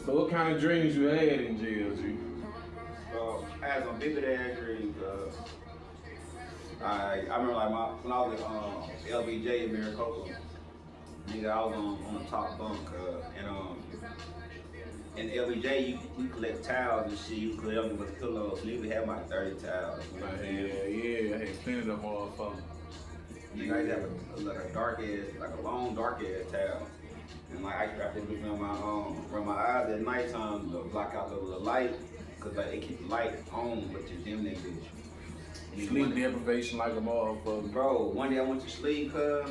So what kind of dreams you had in jail, G? I had some vivid ass dreams. I remember like when I was at LBJ in Maricopa, nigga, I was on the top bunk, and in LBJ you collect towels and shit. You collect them with pillows. So you could have like 30 towels. You know what I'm saying? Yeah, I had plenty of them motherfuckers. You guys have like a dark ass, like a long dark ass towel. And like I wrap this bitch around my eyes at nighttime to block out the light, cause like it keep the light on, but you dim that bitch. Sleep deprivation like a motherfucker. Bro, one day I went to sleep, cuz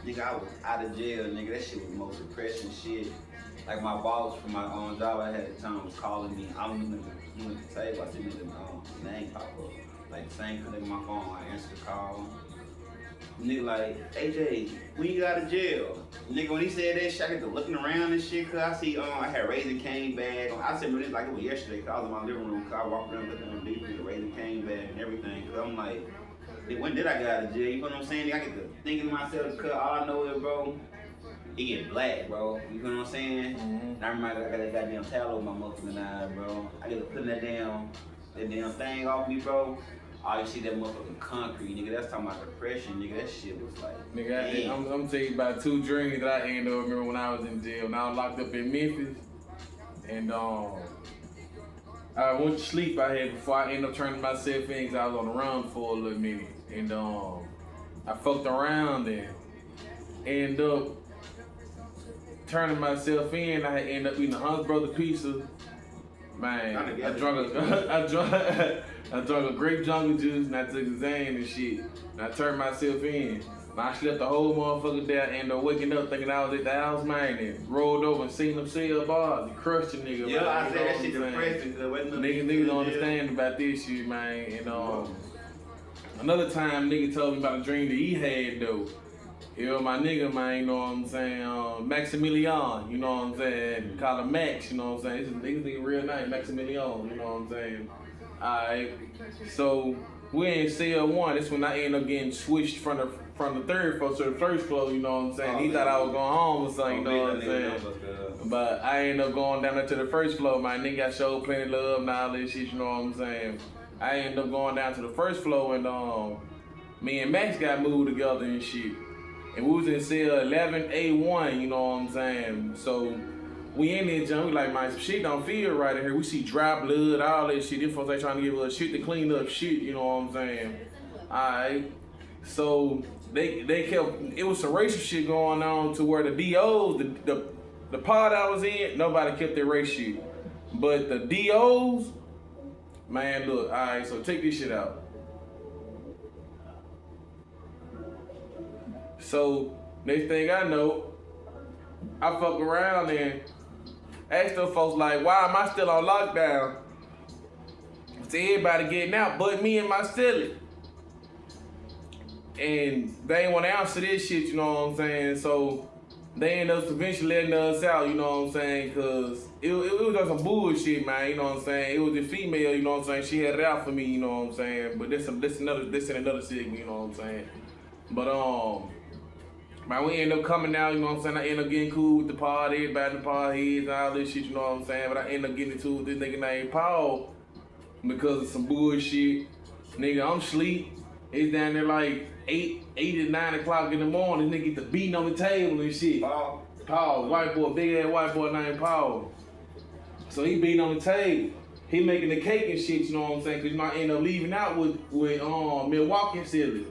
nigga, I was out of jail, nigga. That shit was the most depressing shit. Like my boss from my job I had at the time was calling me. I'm looking at the table, I see the name pop up. Like the same click on my phone, I answered the call. Nigga like, AJ, when you got out of jail? Nigga, when he said that shit, I get to looking around and shit, cause I see, I had Raising Cane bag. I said it like it was yesterday, cause I was in my living room, cause I walked around looking at the Raising Cane bag and everything, cause I'm like, when did I get out of jail? You know what I'm saying? I get to thinking to myself, cause all I know is, bro, it get black, bro. You know what I'm saying? And I remember I got that goddamn towel over my motherfucking eyes, bro. I get to putting that damn thing off me, bro. All you see that motherfucking concrete, nigga. That's talking about depression, nigga. That shit was like, nigga, I'm gonna tell you about two dreams that I ended up remember when I was in jail. And I was locked up in Memphis, and I went to sleep. I had before I ended up turning myself in, cause I was on the run for a little minute, and I fucked around and ended up turning myself in. I had ended up eating a Hunt's Brother pizza. Man, I drank a grape jungle juice and I took a Zane and shit. And I turned myself in. And I slept the whole motherfucker there and ended up waking up thinking I was at the house, man, and rolled over and seen them cell bars and crushed a nigga. Yeah, man, I said that shit depressing. Niggas don't understand about this shit, man. And another time nigga told me about a dream that he had though. You know, my nigga, man, you know what I'm saying? Maximilian, you know what I'm saying? Call him Max, you know what I'm saying? This nigga real name, Maximilian, you know what I'm saying? Alright, so we in cell one. That's when I ended up getting switched from the third floor to the first floor, you know what I'm saying? He thought I was going home or something, you know what I'm saying? But I ended up going down there to the first floor. My nigga, I showed plenty of love and all this shit, you know what I'm saying? I ended up going down to the first floor and me and Max got moved together and shit. And we was in cell 11A1, you know what I'm saying? So we in there, John, we like, man, some shit don't feel right in here. We see dry blood, all that shit. Them folks ain't trying to give us shit to clean up shit, you know what I'm saying? Alright. So they kept, it was some racial shit going on to where the DOs, the pod I was in, nobody kept their race shit. But the DOs, man, look, alright, so take this shit out. So next thing I know, I fuck around and ask those folks like, why am I still on lockdown? So everybody getting out but me and my cellie. And they ain't want to answer this shit, you know what I'm saying? So they end up eventually letting us out, you know what I'm saying? Cause it was just some bullshit, man, you know what I'm saying? It was a female, you know what I'm saying? She had it out for me, you know what I'm saying? But this in another segment, you know what I'm saying? But man, we end up coming out, you know what I'm saying? I end up getting cool with the pod, everybody in the pod heads and all this shit, you know what I'm saying? But I end up getting into it with this nigga named Paul because of some bullshit. Nigga, I'm asleep. It's down there like 8 to 9 o'clock in the morning. Nigga get the beating on the table and shit. Paul, white boy, big ass white boy named Paul. So he beating on the table. He making the cake and shit, you know what I'm saying? Cause you know, I end up leaving out with Milwaukee Silly.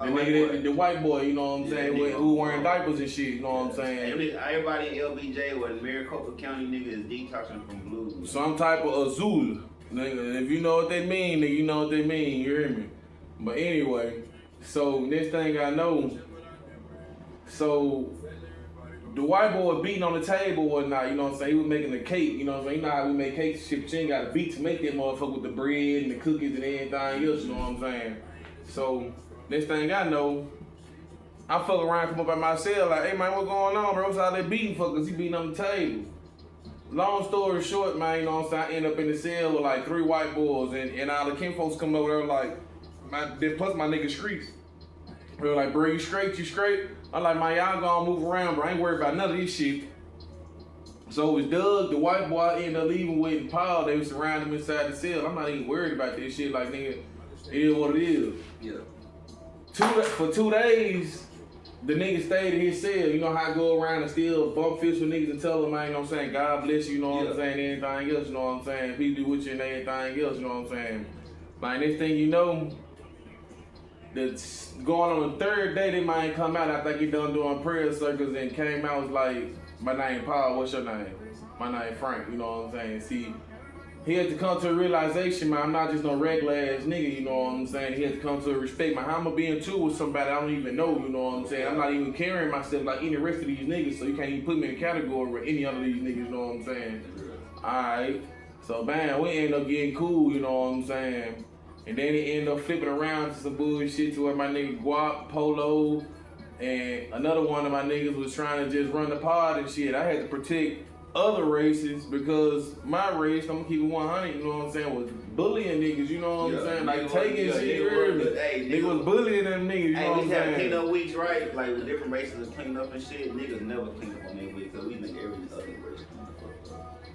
The white boy, you know what I'm saying, who wearing diapers and shit, you know what I'm saying? Everybody in LBJ or Maricopa County nigga is detoxing from blues. Some type of Azul. Nigga, if you know what they mean, nigga, you know what they mean, you hear me? But anyway, so next thing I know, so the white boy was beating on the table or whatnot, you know what I'm saying? He was making the cake, you know what I'm saying? You know how we make cakes and shit, but you ain't got a beat to make that motherfucker with the bread and the cookies and everything else, you know what I'm saying? So next thing I know, I fuck around, come up at my cell like, hey man, what going on, bro? What's all that beating for? Cause he beating on the table. Long story short, man, you know what I'm saying? I end up in the cell with like 3 white boys and all the kin folks come over there like, plus my nigga Streets. They were like, bro, you straight? I'm like, man, y'all gonna move around, bro. I ain't worried about none of this shit. So it was Doug, the white boy, ended up leaving with Paul. They was surrounding him inside the cell. I'm not even worried about this shit. Like, nigga, it is what it is. Yeah. For 2 days, the nigga stayed in his cell. You know how I go around and still bump fists with niggas and tell them, man, you know what I'm saying, God bless you, you know what I'm saying, anything else, you know what I'm saying, people do with you and anything else, you know what I'm saying. Like, next thing you know, that's going on the 3rd day, they might come out after I get done doing prayer circles and came out was like, my name Paul, what's your name? My name Frank, you know what I'm saying. See, he had to come to a realization, man, I'm not just no regular ass nigga, you know what I'm saying. He had to come to a respect, man, how am I being two with somebody I don't even know, you know what I'm saying. I'm not even carrying myself like any rest of these niggas, so you can't even put me in a category with any other these niggas, you know what I'm saying. Alright, so bam, we end up getting cool, you know what I'm saying. And then it ended up flipping around to some bullshit to where my nigga Guap, Polo, and another one of my niggas was trying to just run the pod and shit. I had to protect other races because my race, I'm gonna keep it 100, you know what I'm saying, was bullying niggas, you know what I'm saying? Like taking shit, you heard me. Niggas was bullying them niggas, you know what I'm saying? We had clean up weeks, right? Like the different races clean up and shit. Niggas never clean up on their week because we make every other race.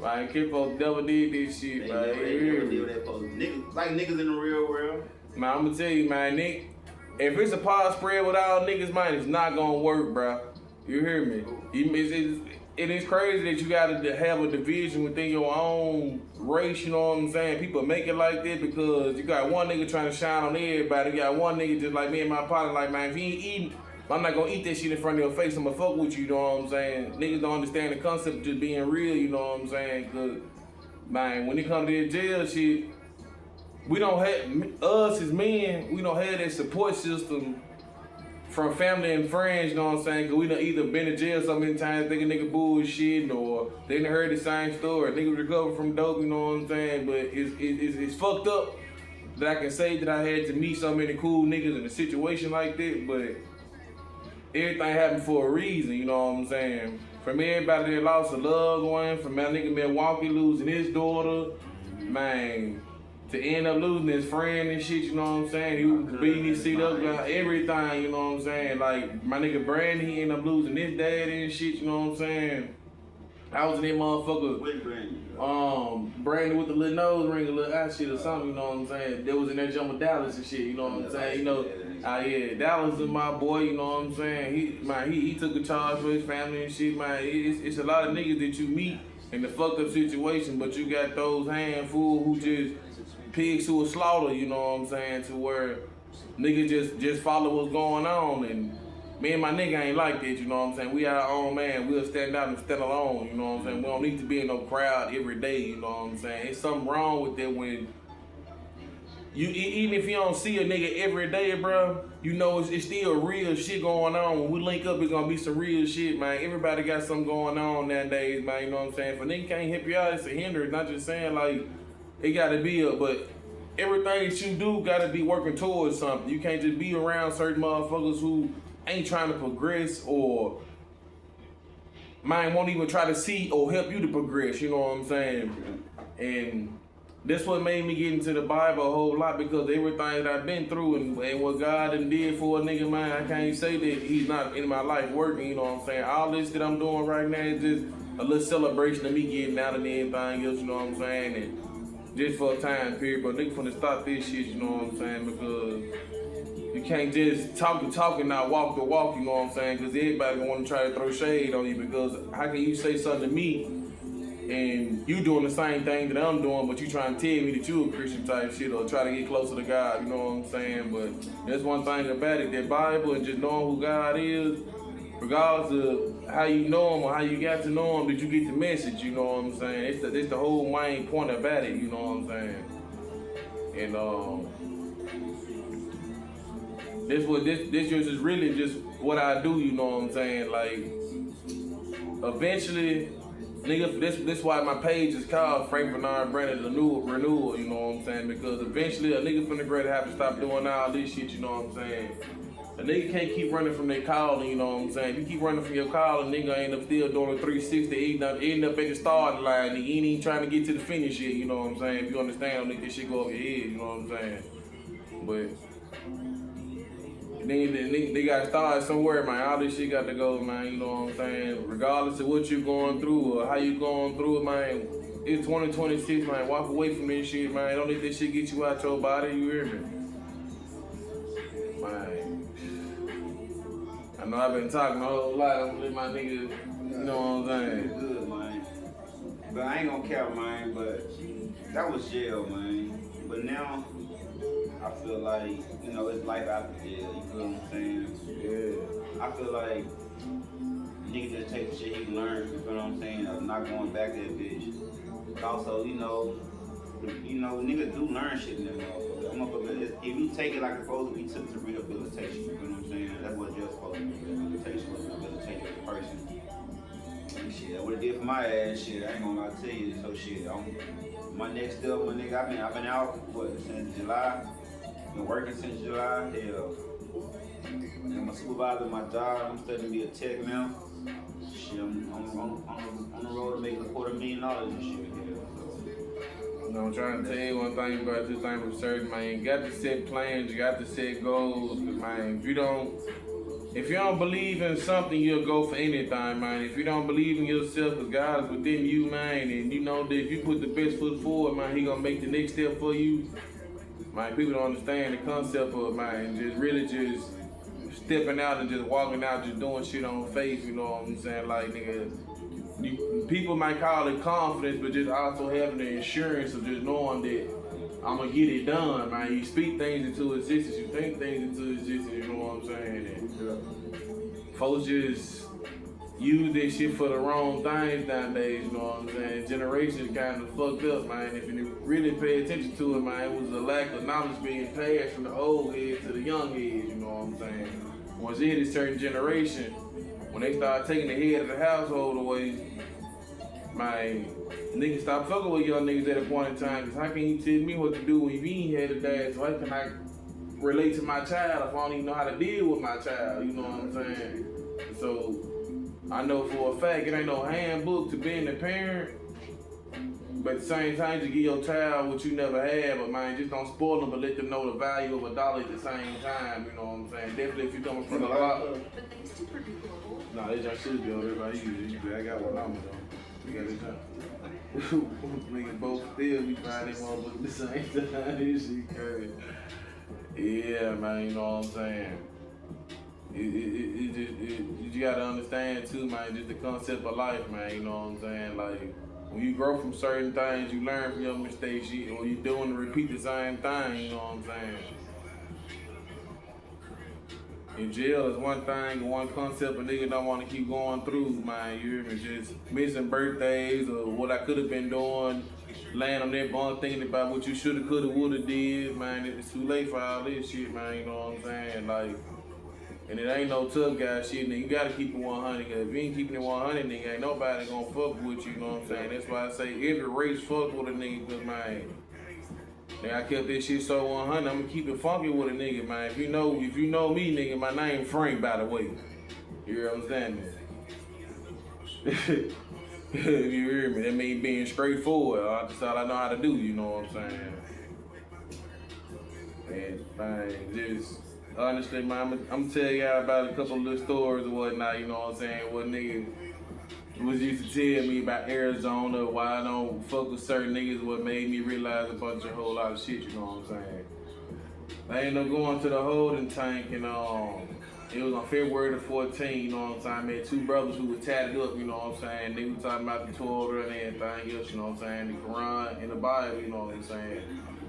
Like, Kippo never did this shit, They man. never did that post. Niggas, like niggas in the real world. Man, I'm gonna tell you, man, Nick, if it's a pod spread with all niggas, man, it's not gonna work, bro. You hear me? It is crazy that you gotta have a division within your own race, you know what I'm saying? People make it like this because you got one nigga trying to shine on everybody. You got one nigga just like me and my partner, like, man, if he ain't eating, I'm not gonna eat that shit in front of your face. I'ma fuck with you know what I'm saying? Niggas don't understand the concept of just being real, you know what I'm saying? Cause, man, when it comes to that jail shit, we don't have, us as men, we don't have that support system from family and friends, you know what I'm saying? Cause we done either been to jail so many times thinking nigga bullshit or they done heard the same story. Niggas recovered from dope, you know what I'm saying? But it's fucked up that I can say that I had to meet so many cool niggas in a situation like that, but everything happened for a reason, you know what I'm saying? From everybody that lost a loved one, from my nigga Milwaukee losing his daughter, man, to end up losing his friend and shit, you know what I'm saying? He was beating his seat up, everything, you know what I'm saying? Like, my nigga Brandon, he ended up losing his dad and shit, you know what I'm saying? I was in that motherfucker. With Brandon. Brandon with the little nose ring, a little eye shit or something, you know what I'm saying? They was in that jump with Dallas and shit, you know what I'm saying? You know, yeah, Dallas is my boy, you know what I'm saying? He took a charge for his family and shit, man. It's a lot of niggas that you meet in the fucked up situation, but you got those handful who just pigs to a slaughter, you know what I'm saying? To where niggas just follow what's going on, and me and my nigga ain't like that, you know what I'm saying? We our own man, we'll stand out and stand alone, you know what I'm saying? We don't need to be in no crowd every day, you know what I'm saying? It's something wrong with that when you, even if you don't see a nigga every day, bro, you know it's still real shit going on. When we link up, it's gonna be some real shit, man. Everybody got something going on nowadays, man, you know what I'm saying? If a nigga can't help you out, it's a hindrance, not just saying like, it gotta be but everything that you do gotta be working towards something. You can't just be around certain motherfuckers who ain't trying to progress or won't even try to see or help you to progress, you know what I'm saying? And that's what made me get into the Bible a whole lot, because everything that I've been through and what God done did for a nigga, man, I can't say that he's not in my life working, you know what I'm saying? All this that I'm doing right now is just a little celebration of me getting out and anything else, you know what I'm saying? And just for a time period, but niggas finna stop this shit, you know what I'm saying? Because you can't just talk the talk and not walk the walk, you know what I'm saying? Because everybody gonna wanna try to throw shade on you, because how can you say something to me and you doing the same thing that I'm doing, but you trying to tell me that you a Christian type shit or try to get closer to God, you know what I'm saying? But that's one thing about it, that Bible and just knowing who God is, regardless of how you know him or how you got to know him, did you get the message, you know what I'm saying? It's the whole main point about it, you know what I'm saying? And this just is really just what I do, you know what I'm saying? Like, eventually, nigga, this why my page is called Frank Bernard Brandon Renewal, you know what I'm saying? Because eventually a nigga finna grade have to stop doing all this shit, you know what I'm saying? A nigga can't keep running from their calling, you know what I'm saying? If you keep running from your calling, nigga end up still doing a 360, end up at the starting line, nigga, you ain't even trying to get to the finish yet, you know what I'm saying? If you understand, don't let this shit go over your head, you know what I'm saying? But They got to start somewhere, man. All this shit got to go, man. You know what I'm saying? Regardless of what you're going through or how you going through it, man. It's 2026, man. Walk away from this shit, man. Don't let this shit get you out your body. You hear me? Man. I know I've been talking a whole lot. I'm gonna let my niggas, you know what I'm saying? Good, man. But I ain't gonna care, man. But that was jail, man. But now I feel like, you know, it's life after jail. You feel what I'm saying? Yeah. I feel like niggas just take the shit he learned. You feel what I'm saying? Of not going back to that bitch. Also, you know, niggas do learn shit in that motherfucker. If you take it like it's supposed to be took to rehabilitation, you feel what I'm saying? That's what jail's supposed to be. Rehabilitation was rehabilitating the person. And shit, what it did for my ass, shit, I ain't gonna lie to you. So shit, my next step, my nigga, I've been out, since July? Been working since July, hell. I'm a supervisor at my job, I'm studying to be a tech now. Shit, I'm on the road to making $250,000 and shit, You know, I'm trying to tell you one thing about this thing for certain, man. You got to set plans, you got to set goals, man. If you don't believe in something, you'll go for anything, man. If you don't believe in yourself, because God is within you, man, and you know that if you put the best foot forward, man, He gonna make the next step for you. Man, people don't understand the concept of, man, just really just stepping out and just walking out, just doing shit on faith, you know what I'm saying? Like, nigga, people might call it confidence, but just also having the insurance of just knowing that I'm gonna get it done, man. You speak things into existence, you think things into existence, you know what I'm saying? And folks just use this shit for the wrong things nowadays, you know what I'm saying? Generations kind of fucked up, man. If you really pay attention to it, man, it was a lack of knowledge being passed from the old heads to the young heads, you know what I'm saying? Once it is a certain generation, when they start taking the head of the household away, man, niggas stop fucking with young niggas at a point in time, because how can you tell me what to do when you ain't had a dad? So how can I relate to my child if I don't even know how to deal with my child, you know what I'm saying? So, I know for a fact it ain't no handbook to being a parent, but at the same time, to give your child what you never had, but man, just don't spoil them, but let them know the value of a dollar at the same time, you know what I'm saying? Definitely if you're coming from a lot. Nah, this just should be on everybody use it. I got one on me though. We got this time. Niggas both still be finding them motherfuckers at the same time. This shit crazy. Yeah, man, you know what I'm saying? You gotta understand too, man, just the concept of life, man, you know what I'm saying? Like, when you grow from certain things, you learn from your mistakes, or you doing to repeat the same thing, you know what I'm saying? In jail is one thing, one concept a nigga don't want to keep going through, man, you hear me? Just missing birthdays or what I could have been doing, laying on that bond thinking about what you shoulda, coulda, woulda did, man. It's too late for all this shit, man, you know what I'm saying? Like, and it ain't no tough guy shit, nigga. You gotta keep it 100, cause if you ain't keeping it 100, nigga, ain't nobody gonna fuck with you, you know what I'm saying? That's why I say every race fuck with a nigga, cause, man, I kept this shit so 100, I'ma keep it funky with a nigga, man. If you know me, nigga, my name Frank, by the way. You understand me? If you hear me, that means being straightforward. That's all I know how to do, you know what I'm saying? And, man, just... honestly, man, I'm tell y'all about a couple of little stories and whatnot, you know what I'm saying? What niggas was used to tell me about Arizona, why I don't fuck with certain niggas, what made me realize a whole lot of shit, you know what I'm saying? I ended up going to the holding tank and it was on February the 14th, you know what I'm saying? I met two brothers who were tatted up, you know what I'm saying? They were talking about the Torah and everything else, you know what I'm saying? The Quran and the Bible, you know what I'm saying?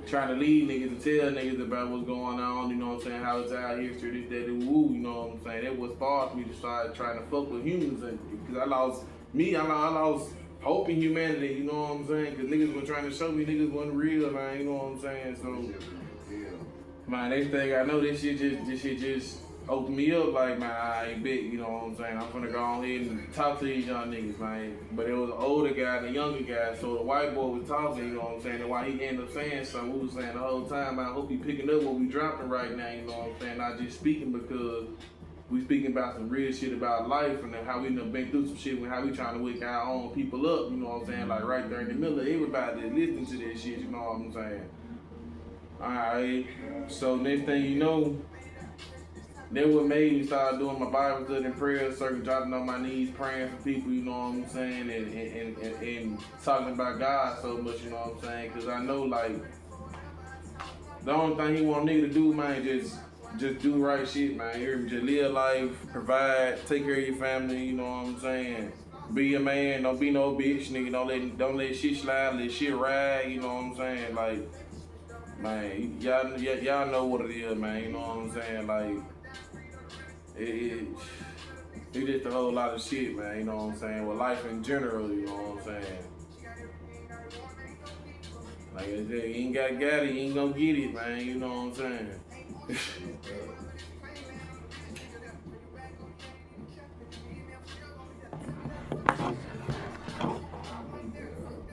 Trying to lead niggas and tell niggas about what's going on, you know what I'm saying, how it's our history, this, that, and woo, you know what I'm saying. That was sparked me to start trying to fuck with humans, and because I lost hope in humanity, you know what I'm saying, because niggas were trying to show me niggas wasn't real, man, you know what I'm saying, so, man, next thing I know, this shit just opened me up, like, man, I ain't big, you know what I'm saying, I'm finna go on ahead and talk to these young niggas, man, but it was an older guy and a younger guy, so the white boy was talking, you know what I'm saying, and why he ended up saying something, we was saying the whole time, I hope he picking up what we dropping right now, you know what I'm saying, not just speaking because we speaking about some real shit about life and how we done been through some shit and how we trying to wake our own people up, you know what I'm saying, like right there in the middle of everybody that's listening to that shit, you know what I'm saying. Alright, so next thing you know, That what made me start doing my Bible study and prayer circle, dropping on my knees, praying for people, you know what I'm saying, and talking about God so much, you know what I'm saying, because I know, like, the only thing he want nigga to do, man, just do right shit, man. You hear me? Just live life, provide, take care of your family, you know what I'm saying. Be a man, don't be no bitch, nigga. Don't let shit slide, let shit ride, you know what I'm saying. Like, man, y'all know what it is, man. You know what I'm saying. Like, it's just a whole lot of shit, man. You know what I'm saying. With life in general, you know what I'm saying. Like I said, you ain't got it, you ain't gonna get it, man. You know what I'm saying.